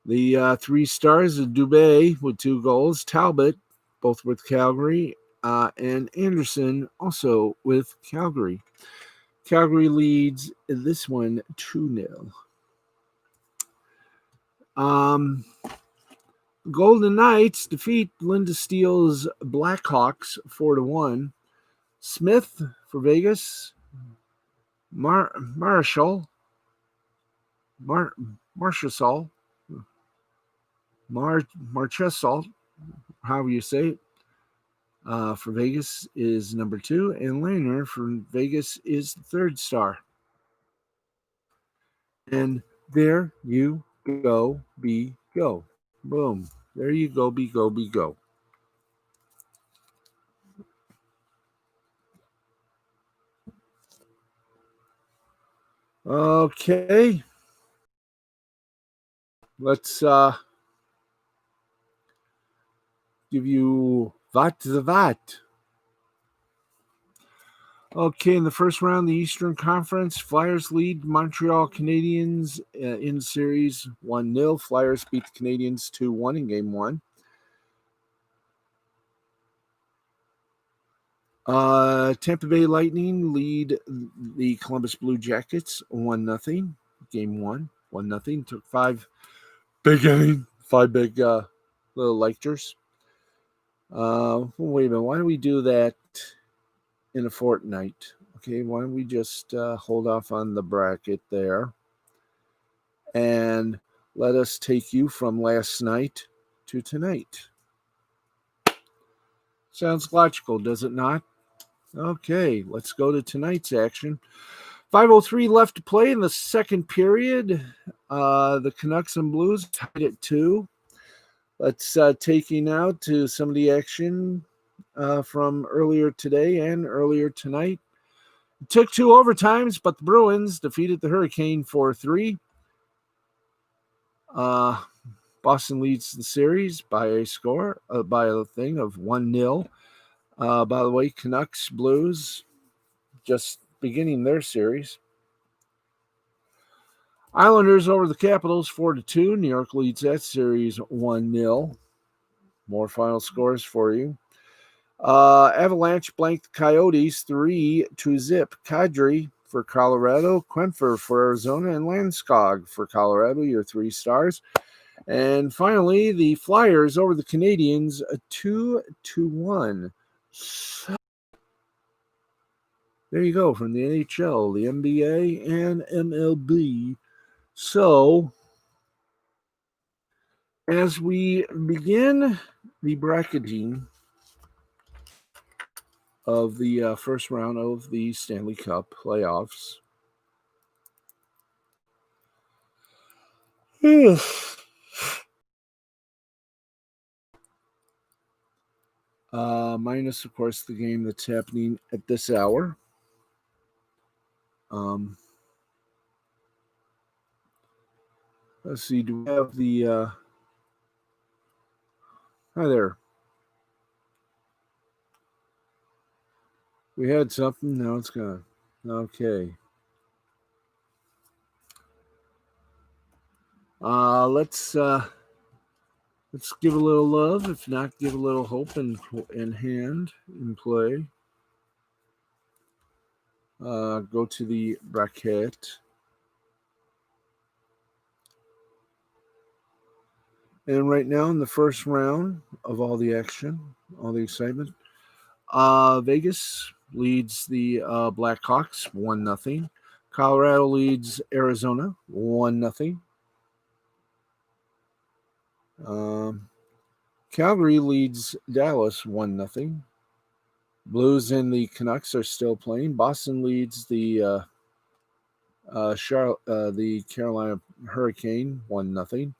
The 3 stars of Dubé with 2 goals. Talbot, both with Calgary, and Anderson also with Calgary. Calgary leads this one 2-0. Golden Knights defeat Linda Steele's Blackhawks 4-1. Smith for Vegas. Marchessault, however you say it, for Vegas is number 2, and Lehner for Vegas is the 3rd star. And there you go, go. Boom. There you go, go. Okay. Let's give you Vat the Vat. Okay, in the first round, the Eastern Conference, Flyers lead Montreal Canadiens in series 1-0. Flyers beat the Canadiens 2-1 in game 1. Tampa Bay Lightning lead the Columbus Blue Jackets 1-0. Game 1-0. Took 5 big innings, 5 big little lectures. Wait a minute. Why don't we do that in a fortnight? Okay, why don't we just hold off on the bracket there and let us take you from last night to tonight. Sounds logical, does it not? Okay, let's go to tonight's action. 5:03 left to play in the second period. The Canucks and Blues tied at 2. Let's take you now to some of the action from earlier today and earlier tonight. It took 2 overtimes, but the Bruins defeated the Hurricane 4-3. Boston leads the series by a score, by a thing of 1-0. By the way, Canucks Blues just beginning their series. Islanders over the Capitals 4-2. New York leads that series 1-0. More final scores for you. Avalanche blanked Coyotes 3-0. Kadri for Colorado, Quenfer for Arizona, and Landskog for Colorado, your 3 stars. And finally, the Flyers over the Canadiens 2-1. So, there you go, from the NHL, the NBA, and MLB. So, as we begin the bracketing of the first round of the Stanley Cup playoffs, minus, of course, the game that's happening at this hour. Let's see, do we have the... Hi there. We had something, now it's gone. Okay. Let's give a little love, if not give a little hope in hand, in play. Go to the bracket. And right now in the first round of all the action, all the excitement, Vegas leads the Blackhawks 1-0. Colorado leads Arizona 1-0. Calgary leads Dallas 1-0. Blues and the Canucks are still playing. Boston leads the Carolina Hurricane 1-0.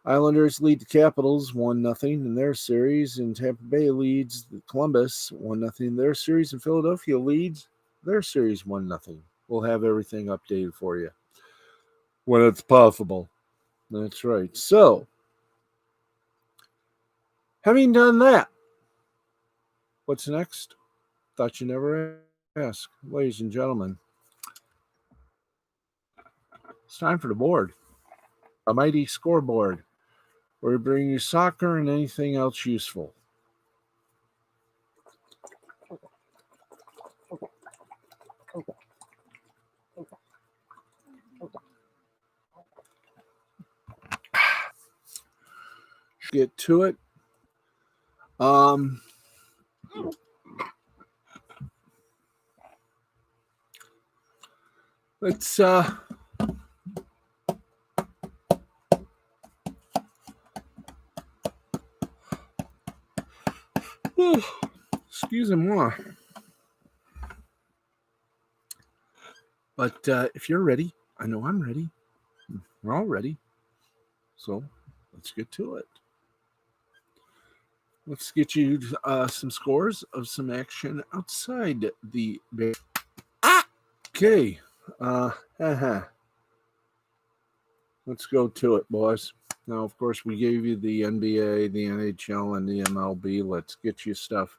Islanders lead the Capitals 1-0 in their series, and Tampa Bay leads the Columbus 1-0 in their series, and Philadelphia leads their series 1-0. We'll have everything updated for you when it's possible. That's right. So, having done that, what's next? Thought you never asked. Ladies and gentlemen, it's time for the board. A mighty scoreboard, where we bring you soccer and anything else useful. Get to it. Let's excuse me. But if you're ready, I know I'm ready. We're all ready. So let's get to it. Let's get you some scores of some action outside the... Okay. Let's go to it, boys. Now, of course, we gave you the NBA, the NHL, and the MLB. Let's get you stuff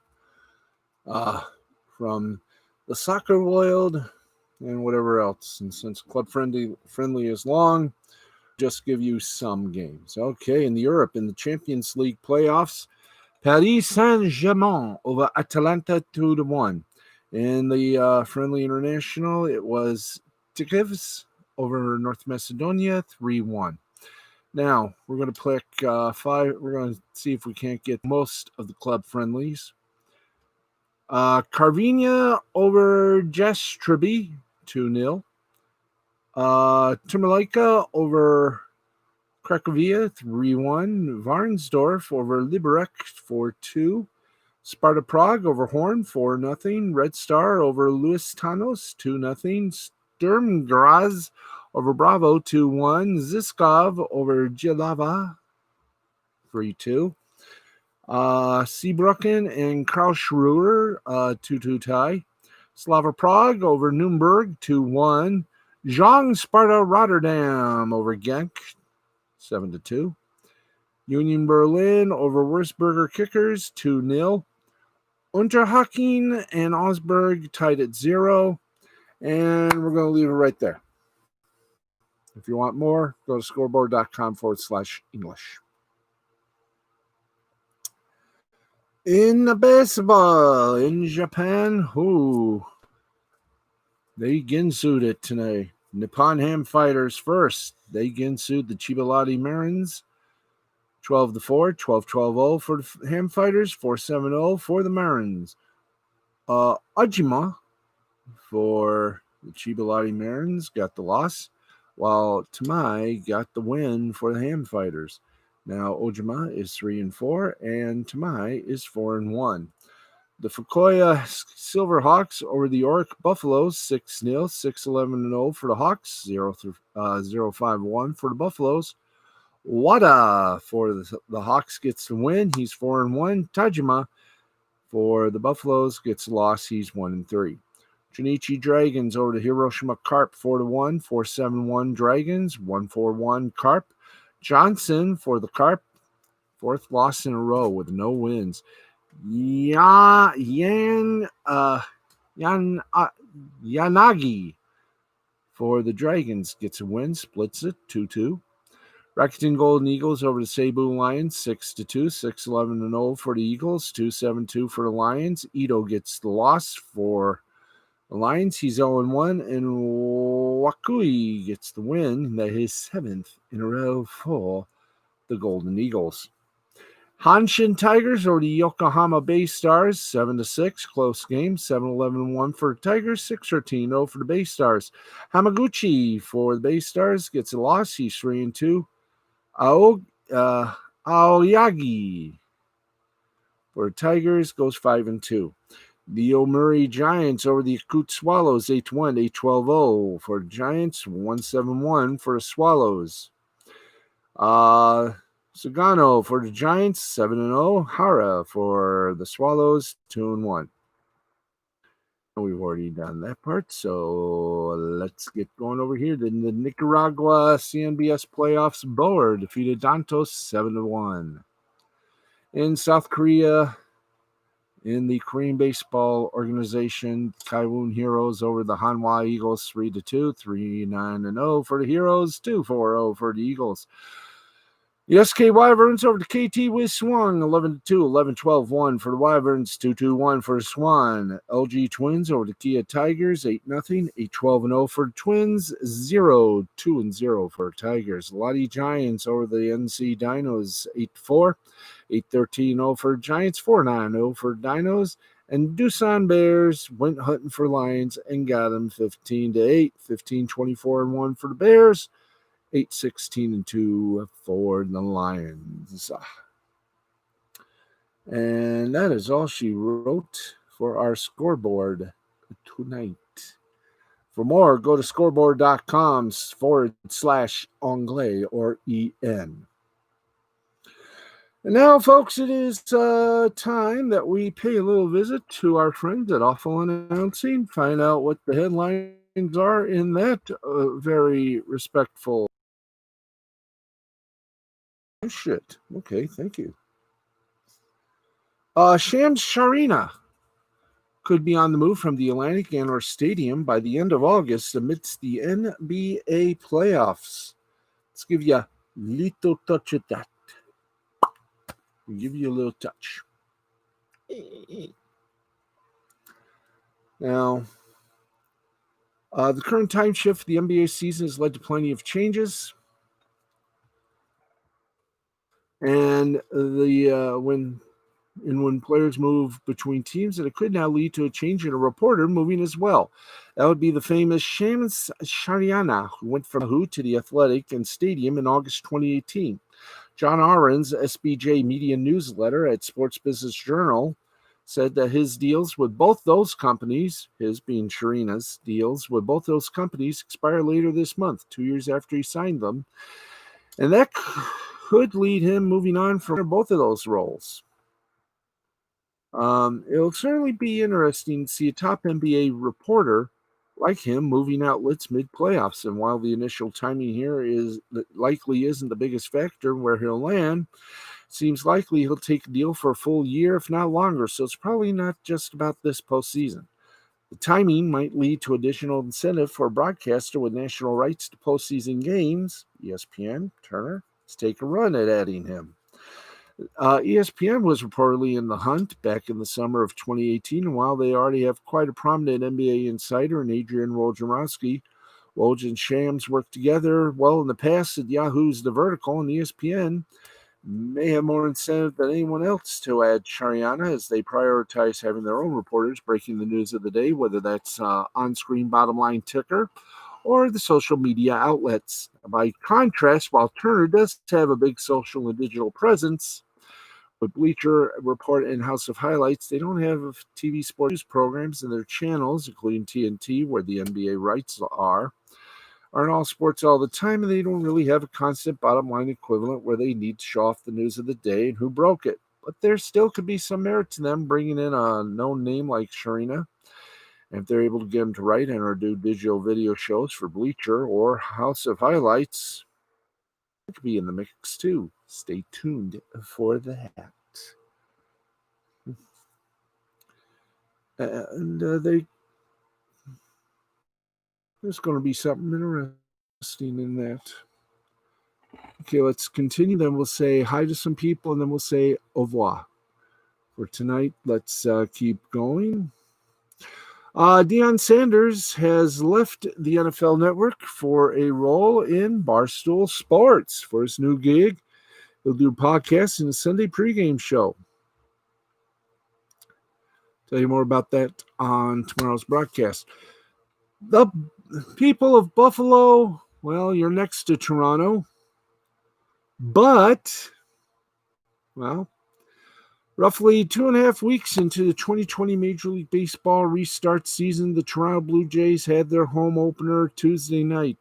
from the soccer world and whatever else. And since club friendly is long, just give you some games. Okay, in Europe, in the Champions League playoffs, Paris Saint-Germain over Atalanta 2-1. In the friendly international, it was Tikivs over North Macedonia 3-1. Now, we're going to pick 5. We're going to see if we can't get most of the club friendlies. Karvinia over Jastreby 2-0. Timurleka over Cracovia 3-1. Varnsdorf over Liberec 4-2. Sparta Prague over Horn 4-0. Red Star over Luistanos 2-0. Sturm Graz over Bravo 2-1. Ziskov over Jelava 3-2. Seabrucken and Karlsruhe 2-2 tie. Slava Prague over Nuremberg 2-1. Zhang Sparta Rotterdam over Genk 7-2. Union Berlin over Würzburger Kickers 2-0. Unterhaching and Augsburg tied at 0. And we're going to leave it right there. If you want more, go to scoreboard.com/English. In the baseball in Japan, they ginsued it today. Nippon Ham Fighters first. They ginsued the Chibalati Marins 12-4, 12-12-0 for the Ham Fighters, 4-7-0 for the Marins. Ajima for the Chibalati Marins got the loss, while Tamai got the win for the Ham Fighters. Now Ojima is 3-4, and Tamai is 4-1. The Fukuoka Silverhawks over the York Buffaloes 6-0, 6-11-0 for the Hawks, 0-5-1 for the Buffaloes. Wada for the Hawks gets the win. He's 4-1. Tajima for the Buffaloes gets the loss. He's 1-3. Junichi Dragons over the Hiroshima Carp 4-1, 4-7-1 Dragons, 1-4-1 Carp. Johnson for the Carp, 4th loss in a row with no wins. Yanagi for the Dragons gets a win, splits it 2-2. Rakuten Golden Eagles over the Cebu Lions 6-2, 6-11-0 for the Eagles, 2-7-2 for the Lions. Ito gets the loss for the Lions. He's 0-1, and Wakui gets the win. That is 7th in a row for the Golden Eagles. Hanshin Tigers over the Yokohama Bay Stars 7-6, close game, 7-11-1 for the Tigers, 6-13-0 for the Bay Stars. Hamaguchi for the Bay Stars gets a loss. He's 3-2. Aoyagi for Tigers goes 5-2. The Omuri Giants over the Yakut Swallows 8-1, 8-12-0 for the Giants, 1-7-1 for the Swallows. Sugano for the Giants 7-0. Hara for the Swallows 2-1. We've already done that part, so let's get going over here. The Nicaragua CNBS playoffs board defeated Dantos 7-1. In South Korea, in the Korean Baseball Organization, Kaiwoon Heroes over the Hanwha Eagles 3-2, 3-9-0 for the Heroes, 2-4-0 for the Eagles. The SK Wyverns over the KT with Swan 11-2, 11-12-1 for the Wyverns, 2-2-1 for the Swan. LG Twins over the Kia Tigers 8-0, 8-12-0 for the Twins, 0-2-0 for Tigers. Lottie Giants over the NC Dinos 8-4, 8-13-0 for Giants, 4-9-0 for Dinos. And Doosan Bears went hunting for Lions and got them 15-8, 15-24-1 for the Bears. 8-16-2 for the Lions. And that is all she wrote for our scoreboard tonight. For more, go to scoreboard.com/Anglais or EN. And now, folks, it is time that we pay a little visit to our friends at Awful Announcing, find out what the headlines are in that very respectful. Shit. Okay, thank you. Shams Sharina could be on the move from the Atlantic Anwar Stadium by the end of August amidst the NBA playoffs. Let's give you a little touch of that. We'll give you a little touch. Now, the current time shift for the NBA season has led to plenty of changes. And when players move between teams, and it could now lead to a change in a reporter moving as well. That would be the famous Shams Shariana, who went from Yahoo to the Athletic and Stadium in August 2018. John Ahrens, SBJ Media Newsletter at Sports Business Journal, said that his deals with both those companies, his being Sharina's deals with both those companies, expire later this month, 2 years after he signed them. And that could lead him moving on from both of those roles. It'll certainly be interesting to see a top NBA reporter like him moving outlets mid-playoffs. And while the initial timing here likely isn't the biggest factor where he'll land, seems likely he'll take a deal for a full year, if not longer. So it's probably not just about this postseason. The timing might lead to additional incentive for a broadcaster with national rights to postseason games, ESPN, Turner, to take a run at adding him. ESPN was reportedly in the hunt back in the summer of 2018, and while they already have quite a prominent NBA insider in Adrian Wojnarowski, Woj and Shams worked together well in the past at Yahoo's The Vertical, and ESPN may have more incentive than anyone else to add Shariana as they prioritize having their own reporters breaking the news of the day, whether that's on-screen bottom line ticker or the social media outlets. By contrast, while Turner does have a big social and digital presence, with Bleacher Report and House of Highlights, they don't have TV sports news programs in their channels, including TNT, where the NBA rights aren't all sports all the time, and they don't really have a constant bottom line equivalent where they need to show off the news of the day and who broke it. But there still could be some merit to them bringing in a known name like Sharina. And if they're able to get him to write and or do digital video shows for Bleacher or House of Highlights, it could be in the mix too. Stay tuned for that. And there's going to be something interesting in that. Okay, let's continue. Then we'll say hi to some people, and then we'll say au revoir. For tonight, let's keep going. Deion Sanders has left the NFL Network for a role in Barstool Sports. For his new gig, he'll do podcasts and a Sunday pregame show. Tell you more about that on tomorrow's broadcast. The people of Buffalo, well, you're next to Toronto. But, well, roughly 2.5 weeks into the 2020 Major League Baseball restart season, the Toronto Blue Jays had their home opener Tuesday night.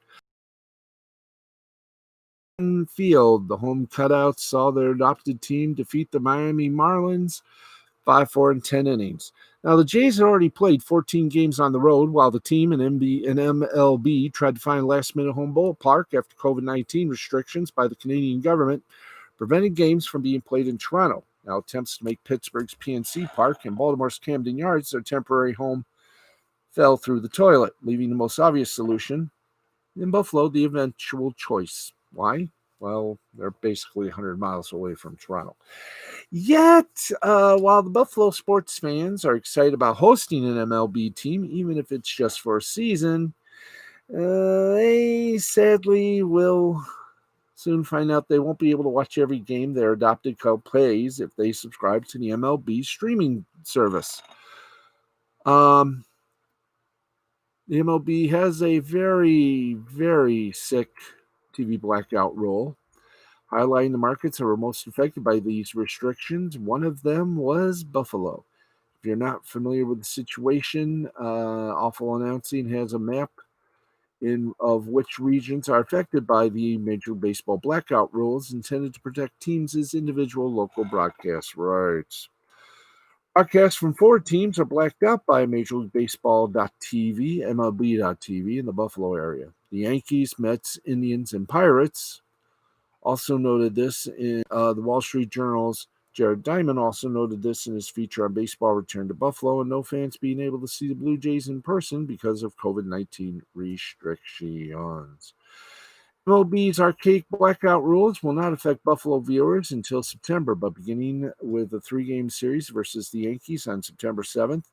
Field, the home cutouts saw their adopted team defeat the Miami Marlins 5-4 in 10 innings. Now, the Jays had already played 14 games on the road, while the team and MLB tried to find a last-minute home ballpark after COVID-19 restrictions by the Canadian government prevented games from being played in Toronto. Now, attempts to make Pittsburgh's PNC Park and Baltimore's Camden Yards their temporary home fell through the toilet, leaving the most obvious solution in Buffalo the eventual choice. Why? Well, they're basically 100 miles away from Toronto. Yet, while the Buffalo sports fans are excited about hosting an MLB team, even if it's just for a season, they sadly will soon find out they won't be able to watch every game their adopted club plays if they subscribe to the MLB streaming service. The MLB has a very, very sick TV blackout rule, highlighting the markets that were most affected by these restrictions. One of them was Buffalo. If you're not familiar with the situation, Awful Announcing has a map of which regions are affected by the Major League Baseball blackout rules intended to protect teams' individual local broadcast rights. Broadcasts from 4 teams are blacked out by Major League Baseball.TV, MLB.TV in the Buffalo area. The Yankees, Mets, Indians, and Pirates also noted this in the Wall Street Journal's Jared Diamond also noted this in his feature on baseball return to Buffalo and no fans being able to see the Blue Jays in person because of COVID-19 restrictions. MLB's archaic blackout rules will not affect Buffalo viewers until September, but beginning with a 3-game series versus the Yankees on September 7th,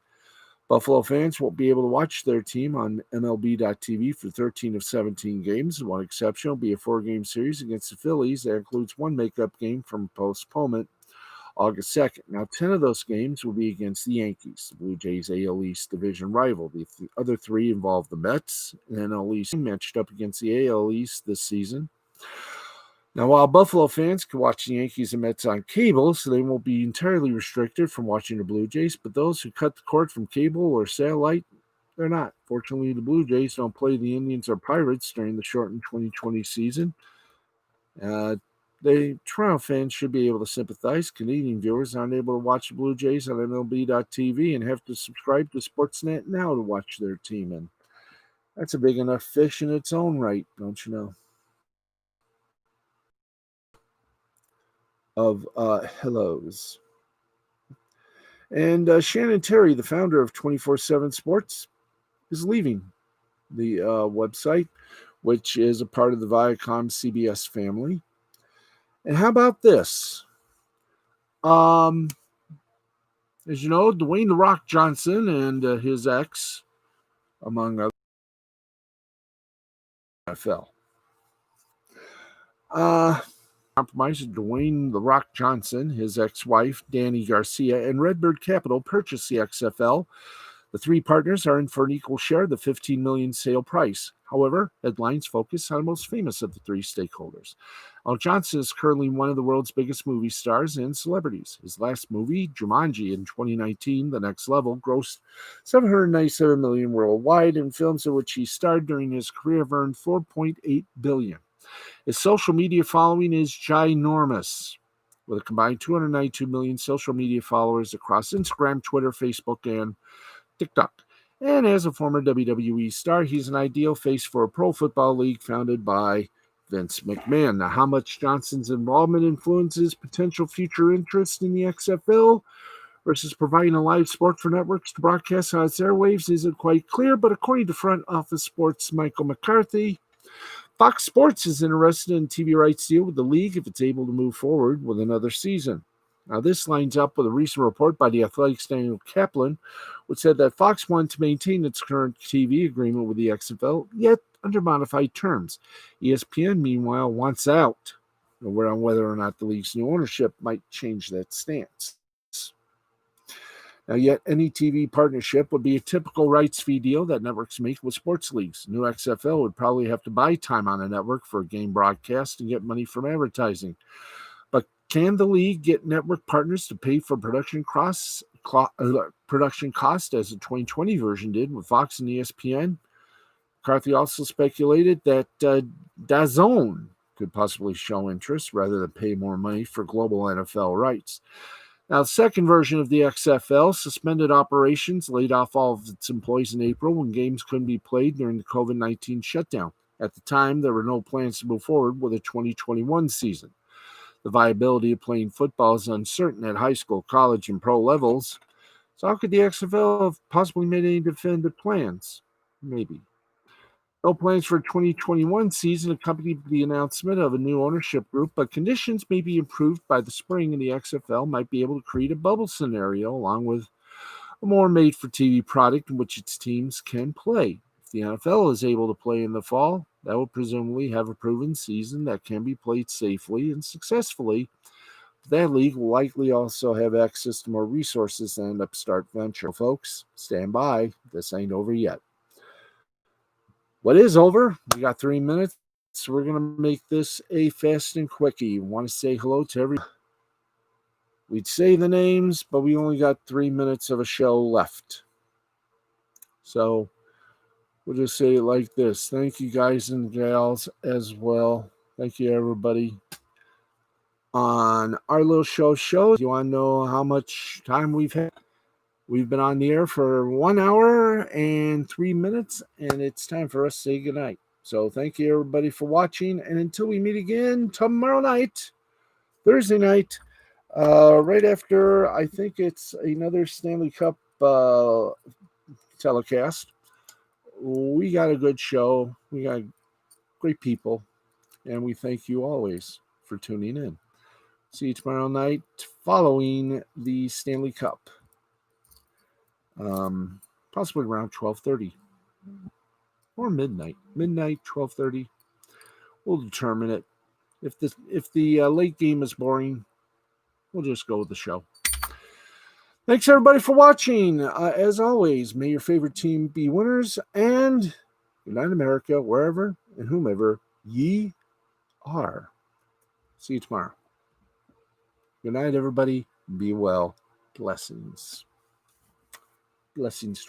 Buffalo fans won't be able to watch their team on MLB.TV for 13 of 17 games. One exception will be a 4-game series against the Phillies that includes one makeup game from postponement August 2nd. Now, 10 of those games will be against the Yankees, the Blue Jays' AL East division rival. The other 3 involve the Mets and NL East matched up against the AL East this season. Now, while Buffalo fans can watch the Yankees and Mets on cable, so they won't be entirely restricted from watching the Blue Jays, but those who cut the cord from cable or satellite, they're not. Fortunately, the Blue Jays don't play the Indians or Pirates during the shortened 2020 season. The Toronto fans should be able to sympathize. Canadian viewers aren't able to watch the Blue Jays on MLB.TV and have to subscribe to Sportsnet now to watch their team. And that's a big enough fish in its own right, don't you know? Of hellos. And Shannon Terry, the founder of 24/7 Sports, is leaving the website, which is a part of the Viacom CBS family. And how about this? As you know, Dwayne "The Rock" Johnson and his ex, among other NFL. Compromise Dwayne "The Rock" Johnson, his ex-wife, Danny Garcia, and Redbird Capital purchased the XFL. The 3 partners are in for an equal share of the $15 million sale price. However, headlines focus on the most famous of the 3 stakeholders. Johnson is currently one of the world's biggest movie stars and celebrities. His last movie, Jumanji, in 2019, The Next Level, grossed $797 million worldwide, and films in which he starred during his career have earned $4.8 billion. His social media following is ginormous, with a combined 292 million social media followers across Instagram, Twitter, Facebook, and TikTok. And as a former WWE star, he's an ideal face for a pro football league founded by Vince McMahon. Now, how much Johnson's involvement influences potential future interest in the XFL versus providing a live sport for networks to broadcast on its airwaves isn't quite clear, but according to Front Office Sports' Michael McCarthy, Fox Sports is interested in TV rights deal with the league if it's able to move forward with another season. Now, this lines up with a recent report by the Athletic's Daniel Kaplan, which said that Fox wanted to maintain its current TV agreement with the XFL, yet under modified terms. ESPN, meanwhile, wants out. We're on whether or not the league's new ownership might change that stance. Now, yet any TV partnership would be a typical rights fee deal that networks make with sports leagues. New XFL would probably have to buy time on a network for a game broadcast and get money from advertising. But can the league get network partners to pay for production costs as the 2020 version did with Fox and ESPN? McCarthy also speculated that DAZN could possibly show interest rather than pay more money for global NFL rights. Now, the second version of the XFL suspended operations, laid off all of its employees in April when games couldn't be played during the COVID-19 shutdown. At the time, there were no plans to move forward with a 2021 season. The viability of playing football is uncertain at high school, college, and pro levels. So how could the XFL have possibly made any definitive plans? Maybe. No plans for a 2021 season accompanied the announcement of a new ownership group, but conditions may be improved by the spring, and the XFL might be able to create a bubble scenario along with a more made-for-TV product in which its teams can play. If the NFL is able to play in the fall, that will presumably have a proven season that can be played safely and successfully. That league will likely also have access to more resources than an upstart venture. Folks, stand by. This ain't over yet. What is over? We got 3 minutes, so we're going to make this a fast and quickie. Want to say hello to everyone. We'd say the names, but we only got 3 minutes of a show left. So we'll just say it like this. Thank you guys and gals as well. Thank you, everybody. On our little show, you want to know how much time we've had? We've been on the air for 1 hour and 3 minutes, and it's time for us to say goodnight. So thank you, everybody, for watching. And until we meet again tomorrow night, Thursday night, right after, I think it's another Stanley Cup telecast, we got a good show. We got great people, and we thank you always for tuning in. See you tomorrow night following the Stanley Cup. possibly around 12:30 or midnight. Midnight, 12:30. We'll determine it. If the late game is boring, we'll just go with the show. Thanks everybody for watching. As always, may your favorite team be winners, and United America, wherever and whomever ye are. See you tomorrow. Good night, everybody. Be well. Blessings. Blessings.